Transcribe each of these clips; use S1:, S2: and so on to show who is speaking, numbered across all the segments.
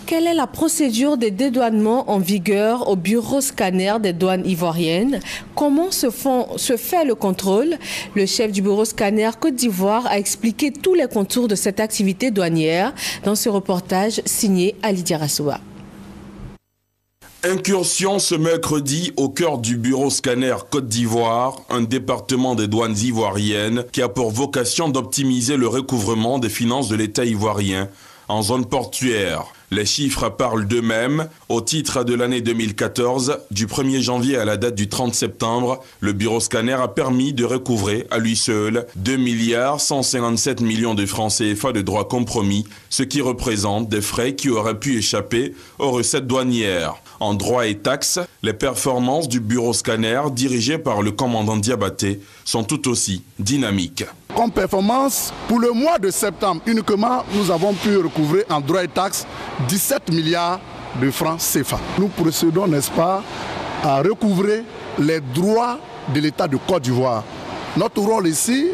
S1: Quelle est la procédure de dédouanement en vigueur au bureau scanner des douanes ivoiriennes? Comment se fait le contrôle? Le chef du bureau scanner Côte d'Ivoire a expliqué tous les contours de cette activité douanière dans ce reportage signé Ali Diarasoua.
S2: Incursion ce mercredi au cœur du bureau scanner Côte d'Ivoire, un département des douanes ivoiriennes qui a pour vocation d'optimiser le recouvrement des finances de l'État ivoirien en zone portuaire. Les chiffres parlent d'eux-mêmes. Au titre de l'année 2014, du 1er janvier à la date du 30 septembre, le bureau scanner a permis de recouvrer à lui seul 2 157 millions de francs CFA de droits compromis, ce qui représente des frais qui auraient pu échapper aux recettes douanières. En droits et taxes, les performances du bureau scanner dirigé par le commandant Diabaté sont tout aussi dynamiques.
S3: Comme performance, pour le mois de septembre uniquement, nous avons pu recouvrer en droits et taxes 17 milliards de francs CFA. Nous procédons, n'est-ce pas, à recouvrer les droits de l'État de Côte d'Ivoire. Notre rôle ici,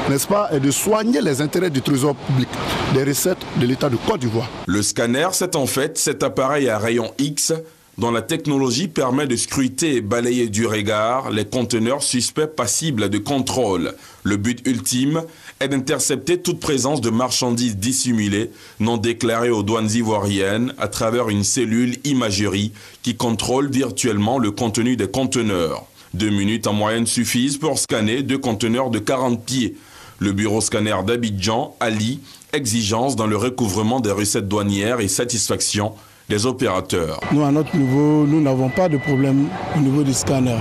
S3: n'est-ce pas, est de soigner les intérêts du trésor public, des recettes de l'État de Côte d'Ivoire.
S2: Le scanner, c'est en fait cet appareil à rayon X dont la technologie permet de scruter et balayer du regard les conteneurs suspects passibles de contrôle. Le but ultime est d'intercepter toute présence de marchandises dissimulées non déclarées aux douanes ivoiriennes à travers une cellule imagerie qui contrôle virtuellement le contenu des conteneurs. 2 minutes en moyenne suffisent pour scanner 2 conteneurs de 40 pieds. Le bureau scanner d'Abidjan allie exigence dans le recouvrement des recettes douanières et satisfaction des opérateurs.
S4: Nous, à notre niveau, nous n'avons pas de problème au niveau du scanner.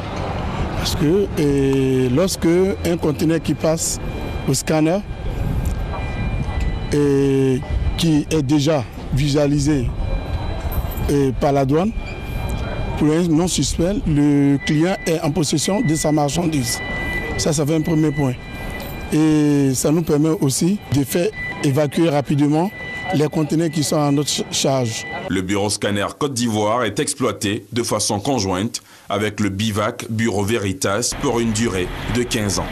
S4: Parce que lorsque un conteneur qui passe au scanner et qui est déjà visualisé par la douane, pour un non suspect, le client est en possession de sa marchandise. Ça fait un premier point. Et ça nous permet aussi de faire évacuer rapidement les conteneurs qui sont à notre charge.
S2: Le bureau scanner Côte d'Ivoire est exploité de façon conjointe avec le BIVAC Bureau Veritas pour une durée de 15 ans.